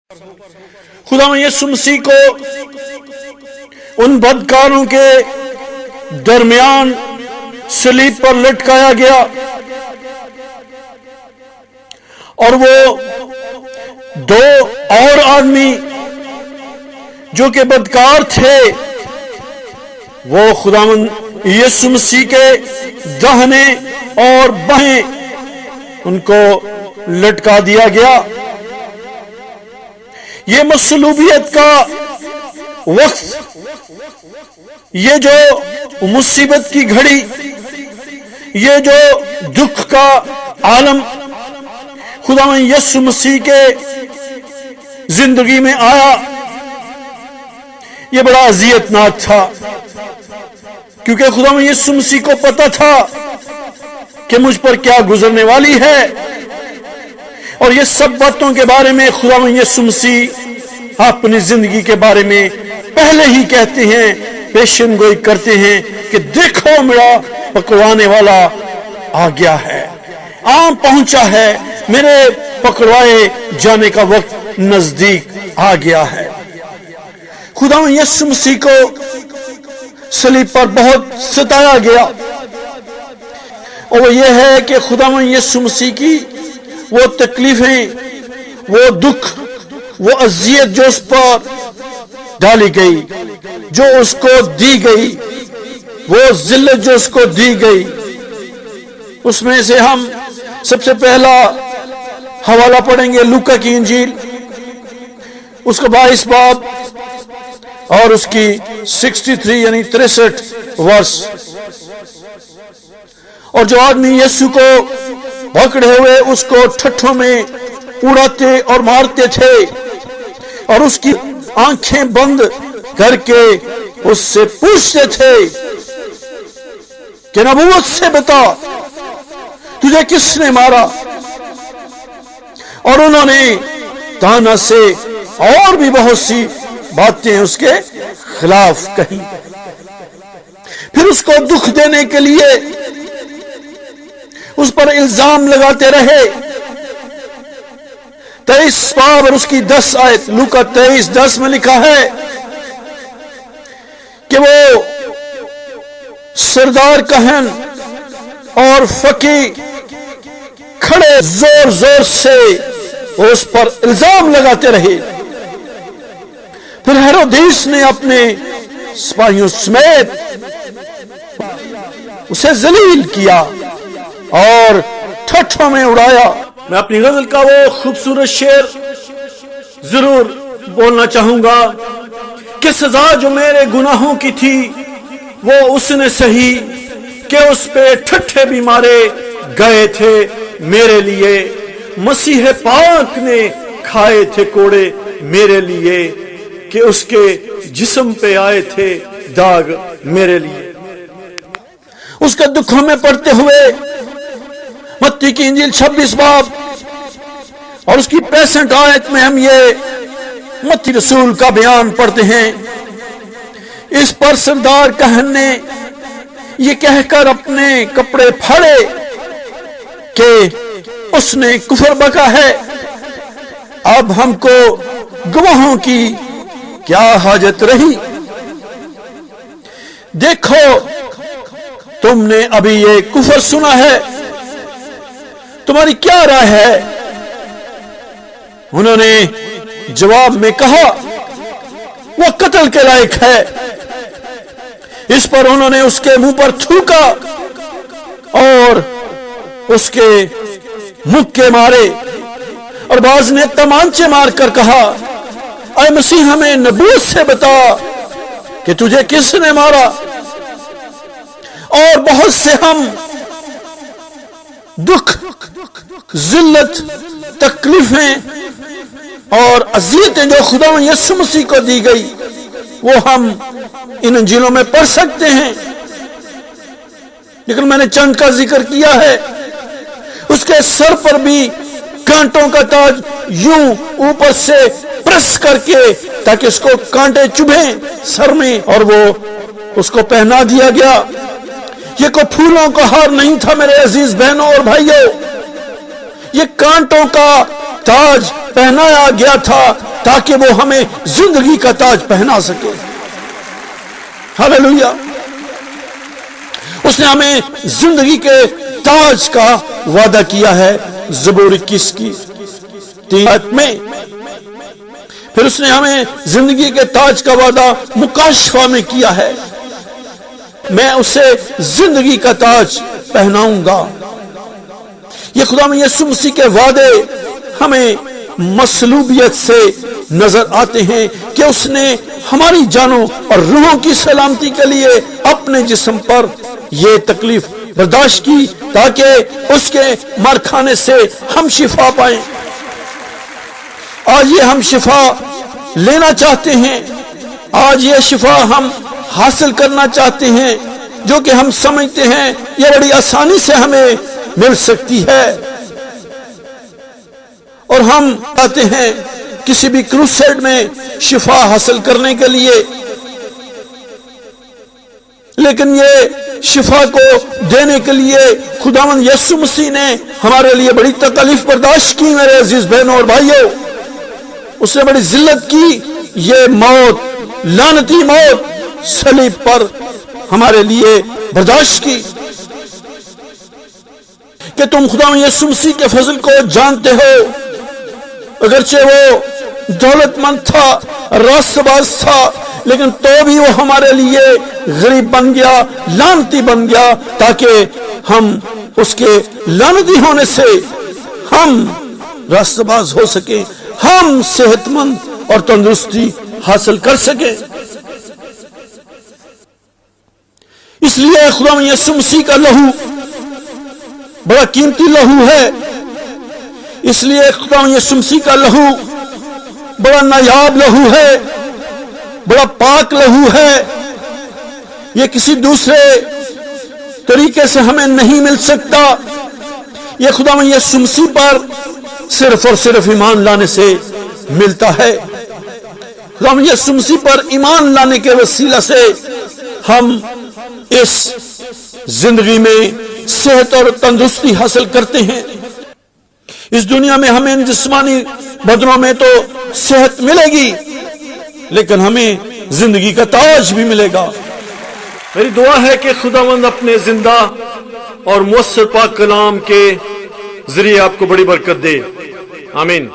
خدا یسوع مسیح کو ان بدکاروں کے درمیان صلیب پر لٹکایا گیا اور وہ دو اور آدمی جو کہ بدکار تھے وہ خداوند یسوع مسیح کے داہنے اور بائیں ان کو لٹکا دیا گیا۔ یہ مصلوبیت کا وقت، یہ جو مصیبت کی گھڑی، یہ جو دکھ کا عالم خداوند یسوع مسیح کے زندگی میں آیا، یہ بڑا اذیت ناک تھا، کیونکہ خداوند یسوع مسیح کو پتا تھا کہ مجھ پر کیا گزرنے والی ہے، اور یہ سب باتوں کے بارے میں خداوند یسوع مسیح اپنی زندگی کے بارے میں پہلے ہی کہتے ہیں، پیشن گوئی کرتے ہیں کہ دیکھو میرا پکڑوانے والا آ گیا ہے، آن پہنچا ہے، میرے پکڑوائے جانے کا وقت نزدیک آ گیا ہے۔ خداوند یسوع مسیح کو صلیب پر بہت ستایا گیا، اور وہ یہ ہے کہ خداوند یسوع مسیح کی وہ تکلیفیں، وہ دکھ، وہ اذیت جو اس پر ڈالی گئی، جو اس کو دی گئی، وہ ذلت جو اس کو دی گئی، اس میں سے ہم سب سے پہلا حوالہ پڑھیں گے لوکا کی انجیل، اس کا 22 باب اور اس کی 63 یعنی 63 ورس۔ اور جو آدمی یسوع کو پکڑے ہوئے اس کو ٹھٹھوں میں اڑاتے اور مارتے تھے، اور اس کی آنکھیں بند کر کے اس سے پوچھتے تھے کہ نبوت سے بتا تجھے کس نے مارا، اور انہوں نے تانا سے اور بھی بہت سی باتیں اس کے خلاف کہیں۔ پھر اس کو دکھ دینے کے لیے اس پر الزام لگاتے رہے۔ 23 باب اور اس کی 10 آیت، لوکا 23:10 میں لکھا ہے کہ وہ سردار کہن اور فقی کھڑے زور زور سے اس پر الزام لگاتے رہے۔ پھر ہیرودیس نے اپنے سپاہیوں سمیت اسے ذلیل کیا اور ٹھٹھوں میں اڑایا۔ میں اپنی غزل کا وہ خوبصورت شعر ضرور بولنا چاہوں گا کہ سزا جو میرے گناہوں کی تھی وہ اس نے سہی، کہ اس پہ ٹھٹھے بھی مارے گئے تھے میرے لیے، مسیح پاک نے کھائے تھے کوڑے میرے لیے، کہ اس کے جسم پہ آئے تھے داغ میرے لیے۔ اس کا دکھوں میں پڑھتے ہوئے متی کی انجیل 26 باب اور اس کی 65 آیت میں ہم یہ متی رسول کا بیان پڑھتے ہیں۔ اس پر سردار کہن نے یہ کہہ کر اپنے کپڑے پھاڑے کہ اس نے کفر بکا ہے، اب ہم کو گواہوں کی کیا حاجت رہی؟ دیکھو تم نے ابھی یہ کفر سنا ہے، تمہاری کیا رائے ہے؟ انہوں نے جواب میں کہا وہ قتل کے لائق ہے۔ اس پر انہوں نے اس کے منہ پر تھوکا اور اس کے مکے مارے، اور بعض نے تمانچے مار کر کہا اے مسیح ہمیں نبوت سے بتا کہ تجھے کس نے مارا۔ اور بہت سے ہم دکھ، ذلت، تکلیفیں اور اذیتیں جو خداوند یسوع مسیح کو دی گئی وہ ہم ان انجیلوں میں پڑھ سکتے ہیں، لیکن میں نے چند کا ذکر کیا ہے۔ اس کے سر پر بھی کانٹوں کا تاج یوں اوپر سے پریس کر کے تاکہ اس کو کانٹے چبھیں سر میں، اور وہ اس کو پہنا دیا گیا۔ یہ کوئی پھولوں کا ہار نہیں تھا میرے عزیز بہنوں اور بھائیوں، یہ کانٹوں کا تاج پہنایا گیا تھا تاکہ وہ ہمیں زندگی کا تاج پہنا سکے. ہاللویا. اس نے ہمیں زندگی کے تاج کا وعدہ کیا ہے زبور 21 کی 3 آیت میں. پھر اس نے ہمیں زندگی کے تاج کا وعدہ مکاشفہ میں کیا ہے، میں اسے زندگی کا تاج پہناؤں گا. یہ خدا یسوع مسیح کے وعدے ہمیں مصلوبیت سے نظر آتے ہیں کہ اس نے ہماری جانوں اور روحوں کی سلامتی کے لیے اپنے جسم پر یہ تکلیف برداشت کی تاکہ اس کے مار کھانے سے ہم شفا پائیں. آج یہ ہم شفا لینا چاہتے ہیں، آج یہ شفا ہم حاصل کرنا چاہتے ہیں، جو کہ ہم سمجھتے ہیں یہ بڑی آسانی سے ہمیں مل سکتی ہے، اور ہم آتے ہیں کسی بھی کروسیڈ میں شفا حاصل کرنے کے لیے، لیکن یہ شفا کو دینے کے لیے خداوند یسوع مسیح نے ہمارے لیے بڑی تکلیف برداشت کی. میرے عزیز بہنوں اور بھائیوں، اس نے بڑی ذلت کی. یہ موت، لعنتی موت صلیب پر ہمارے لیے برداشت کی. کہ تم خداوند یسوع مسیح کے فضل کو جانتے ہو، اگرچہ وہ دولت مند تھا، راست باز تھا، لیکن تو بھی وہ ہمارے لیے غریب بن گیا، لعنتی بن گیا، تاکہ ہم اس کے لعنتی ہونے سے ہم راست باز ہو سکیں، ہم صحت مند اور تندرستی حاصل کر سکیں. اس لیے خداوند یسوع مسیح کا لہو بڑا قیمتی لہو ہے. اس لیے خداوند یسوع مسیح کا لہو بڑا نایاب لہو ہے، بڑا پاک لہو ہے. یہ کسی دوسرے طریقے سے ہمیں نہیں مل سکتا. یہ خداوند یسوع مسیح پر صرف اور صرف ایمان لانے سے ملتا ہے. خداوند یسوع مسیح پر ایمان لانے کے وسیلہ سے ہم اس زندگی میں صحت اور تندرستی حاصل کرتے ہیں. اس دنیا میں ہمیں جسمانی بدنوں میں تو صحت ملے گی، لیکن ہمیں زندگی کا تاج بھی ملے گا. میری دعا ہے کہ خداوند اپنے زندہ اور مؤثر پاک کلام کے ذریعے آپ کو بڑی برکت دے. آمین.